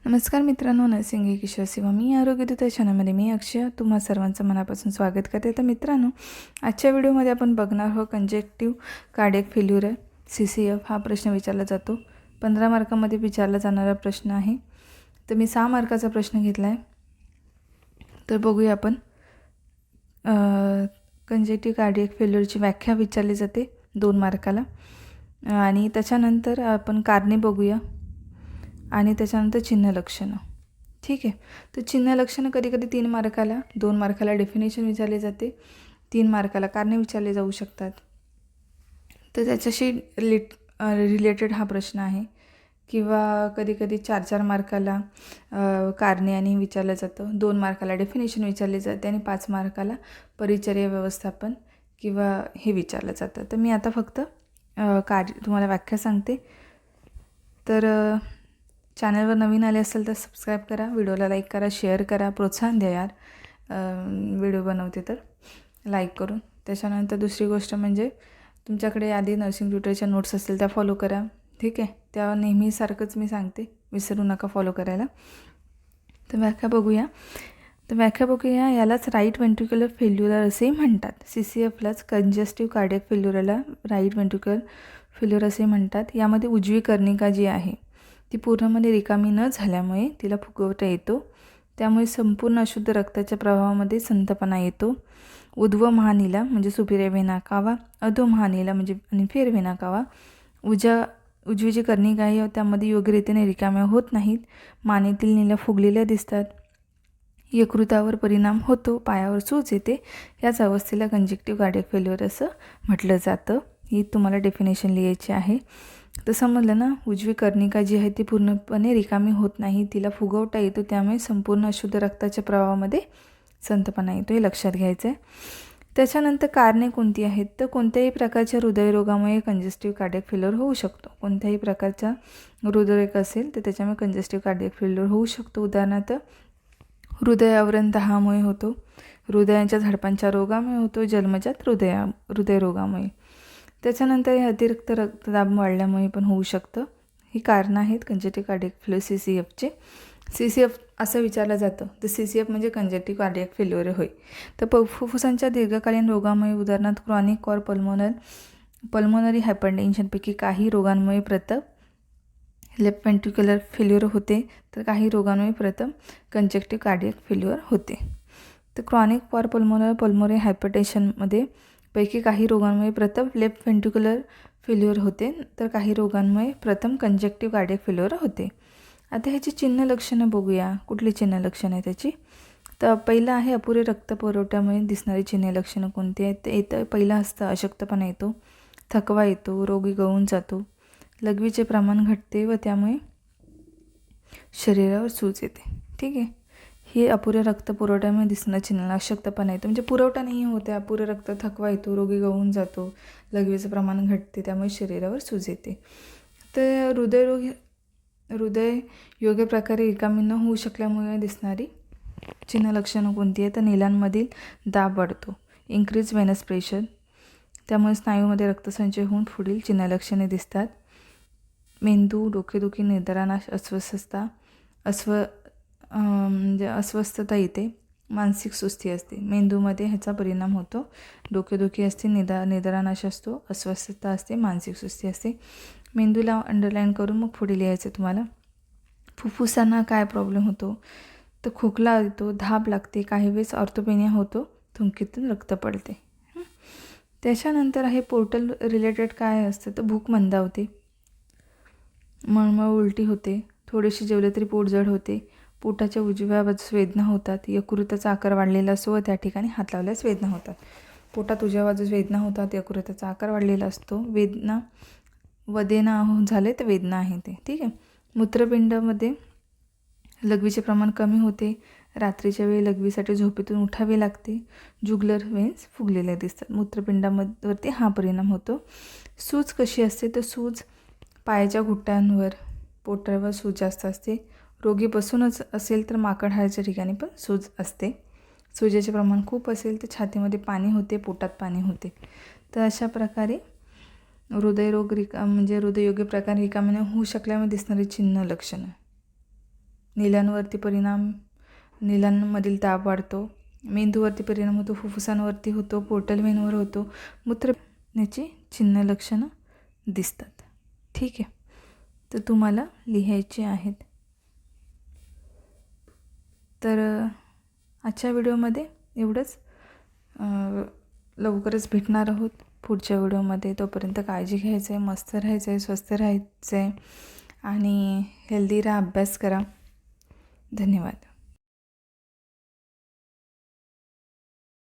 नमस्कार मित्रांनो, नरसिंगी किशोर सेवा मी आरोग्यदूत या चॅनलमध्ये मी अक्षय तुम्हा सर्वांचं मनापासून स्वागत करते. तर मित्रांनो, आजच्या व्हिडिओमध्ये आपण बघणार आहोत कंजेक्टिव्ह कार्डियक फेल्युअर CCF हा प्रश्न विचारला जातो. 15 मार्कामध्ये विचारला जाणारा प्रश्न आहे. तर मी 6 मार्काचा प्रश्न घेतला आहे. तर बघूया आपण. कंजेक्टिव्ह कार्डियक फेल्युअरची व्याख्या विचारली जाते 2 मार्काला आणि त्याच्यानंतर आपण कारणे बघूया आणि त्याच्यानंतर चिन्ह लक्षणं. ठीक आहे. तर चिन्ह लक्षणं कधी कधी 3 मार्काला, 2 मार्काला डेफिनेशन विचारले जाते, 3 मार्काला कारणे विचारले जाऊ शकतात. तर त्याच्याशी रिलेटेड हा प्रश्न आहे. किंवा कधी कधी 4-4 मार्काला कारणे आणि विचारलं जातं, 2 मार्काला डेफिनेशन विचारले जाते आणि 5 मार्काला परिचर्या व्यवस्थापन किंवा हे विचारलं जातं. तर मी आता फक्त तुम्हाला व्याख्या सांगते. तर चॅनलवर नवीन आले असेल तर सबस्क्राईब करा, व्हिडिओला लाईक करा, शेअर करा, प्रोत्साहन द्या यार. व्हिडिओ बनवते तर लाईक करून. त्याच्यानंतर दुसरी गोष्ट म्हणजे तुमच्याकडे आधी नर्सिंग ट्युटरच्या नोट्स असतील त्या फॉलो करा. ठीक आहे. त्या नेहमीसारखंच मी सांगते, विसरू नका फॉलो करायला. तर व्याख्या बघूया. यालाच राईट व्हेंट्रिक्युलर फेल्युअर असेही म्हणतात. CCFलाच कंजेस्टिव्ह कार्डियक फेल्युअरला राईट व्हेंट्रिक्युलर फेल्युअर असे म्हणतात. यामध्ये उजवी कर्णिका जी आहे ती पूर्णपणे रिकामी न झाल्यामुळे तिला फुगवटा येतो. त्यामुळे संपूर्ण अशुद्ध रक्ताच्या प्रवाहामध्ये संथपणा येतो. उध्व महानीला म्हणजे सुपिरियर व्हेना कावा, अधो महानीला म्हणजे इन्फिरियर व्हेना कावा. उजवी जी कर्णिका आहे त्यामध्ये योग्य रीतीने रिकाम्या होत नाहीत. मानेतील नीला फुगलेल्या दिसतात. यकृतावर परिणाम होतो. पायावर सूज येते. याच अवस्थेला कंजेक्टिव्ह कार्डियक फेल्युअर असं म्हटलं जातं. ही तुम्हाला डेफिनेशन लिहायची आहे. तर समजलं ना, उजवी कर्णिका जी आहे ती पूर्णपणे रिकामी होत नाही, तिला फुगवटा येतो. त्यामुळे संपूर्ण अशुद्ध रक्ताच्या प्रवाहामध्ये संथपणा येतो, हे लक्षात घ्यायचं आहे. त्याच्यानंतर कारणे कोणती आहेत? तर कोणत्याही प्रकारच्या हृदयरोगामुळे कंजेस्टिव्ह कार्डियक फेल्युअर होऊ शकतो. कोणत्याही प्रकारचा हृदयरोग असेल तर त्याच्यामुळे कंजेस्टिव्ह कार्डियक फेल्युअर होऊ शकतो. उदाहरणार्थ हृदयावरण दाहामुळे होतो, हृदयाच्या झडपांच्या रोगामुळे होतो, जन्मजात हृदयरोगामुळे. त्याच्यानंतर हे अतिरिक्त रक्तदाब वाढल्यामुळे पण होऊ शकतं. ही कारणं आहेत कंजेस्टिव्ह कार्डियक फेल्युअर CCFचे. CCF असं विचारलं जातं, तर CCF म्हणजे कंजेस्टिव्ह कार्डियक फेल्युअर होय. तर फुफ्फुसांच्या दीर्घकालीन रोगामुळे, उदाहरणार्थ क्रॉनिक ऑर पल्मोनरी हायपरटेन्शनपैकी काही रोगांमुळे प्रथम लेफ्ट व्हेंट्रिक्युलर फेल्युअर होते, तर काही रोगांमुळे प्रथम कंजेक्टिव्ह कार्डियक फेल्युअर होते. तर क्रॉनिक ऑर पल्मोनरी हायपरटेन्शनमध्ये पैकी काही रोगांमुळे प्रथम लेफ्ट व्हेंट्रिक्युलर फेल्युअर होते, तर काही रोगांमुळे प्रथम कंजेक्टिव्ह कार्डियक फेल्युअर होते. आता ह्याची चिन्ह लक्षणं बघूया. कुठली चिन्ह लक्षणं आहे त्याची? तर पहिलं आहे अपुरे रक्तपुरवठ्यामुळे दिसणारी चिन्ह लक्षणं कोणती आहेत? तर पहिलं असतं अशक्तपणा येतो, थकवा येतो, रोगी गळून जातो, लघवीचे प्रमाण घटते व त्यामुळे शरीरावर सूज येते. ठीक आहे. ही अपुऱ्या रक्तपुरवठ्यामुळे दिसणं चिन्ह. अशक्तपणा येतो म्हणजे पुरवठा नाही होते, अपुरे रक्त, थकवा येतो, रोगी गळून जातो, लघवीचं प्रमाण घटते, त्यामुळे शरीरावर सूज येते. तर हृदय योग्य प्रकारे रिकामी न होऊ शकल्यामुळे दिसणारी चिन्ह लक्षणं कोणती आहे? तर नीलांमधील दाब वाढतो, इन्क्रीज व्हेनस प्रेशर, त्यामुळे स्नायूमध्ये रक्तसंचय होऊन पुढील चिन्ह लक्षणे दिसतात. मेंदू, डोकेदुखी, निद्रानाश, अस्वस्थता म्हणजे अस्वस्थता येते, मानसिक सुस्ती असते. मेंदूमध्ये ह्याचा परिणाम होतो. डोकेदुखी असते, निद्रानाश असतो, अस्वस्थता असते, मानसिक सुस्ती असते. मेंदूला अंडरलाईन करून मग पुढे लिहायचं तुम्हाला. फुफ्फुसांना काय प्रॉब्लेम होतो? तर खोकला येतो, धाप लागते, काही वेळेस ऑर्थोपेनिया होतो, थुंकीतून रक्त पडते. त्याच्यानंतर आहे पोर्टल रिलेटेड काय असतं? तर भूक मंदावते, मळमळ, उलटी होते, थोडीशी जेवले तरी पोट जड होते, पोटाच्या उजव्या बाजूस वेदना होतात, यकृताचा आकार वाढलेला असतो व त्या ठिकाणी हात लावल्यास वेदना होतात. पोटात उजव्या बाजूस वेदना होतात, यकृताचा आकार वाढलेला असतो, वदेना झाले तर वेदना आहे ते. ठीक आहे. मूत्रपिंडामध्ये लघवीचे प्रमाण कमी होते, रात्रीच्या वेळी लघवीसाठी झोपेतून उठावे लागते, जुगलर वेन्स फुगलेले दिसतात. मूत्रपिंडावरती हा परिणाम होतो. सूज कशी असते? तर सूज पायाच्या घुट्ट्यांवर, पोटावर सूज जास्त असते. रोगी बसूनच असेल तर माकड हाडच्या ठिकाणी पण सूज असते. सूजेचे प्रमाण खूप असेल तर छातीमध्ये पाणी होते, पोटात पाणी होते. तर अशा प्रकारे हृदय योग्य प्रकारे रिकामी न होऊ शकल्यामुळे दिसणारी चिन्ह लक्षणं. नीलांवरती परिणाम, नीलांमधील दाब वाढतो, मेंदूवरती परिणाम होतो, फुफ्फुसांवरती होतो, पोर्टल वेनवर होतो, मूत्रण्याची चिन्ह लक्षणं दिसतात. ठीक आहे, तर तुम्हाला लिहायचे आहेत. तर आजच्या व्हिडिओमध्ये एवढंच. लवकरच भेटणार आहोत पुढच्या व्हिडिओमध्ये. तोपर्यंत काळजी घ्यायचं आहे, मस्त राहायचं आहे, स्वस्थ राहायचं आहे आणि हेल्दी राहा, अभ्यास करा. धन्यवाद.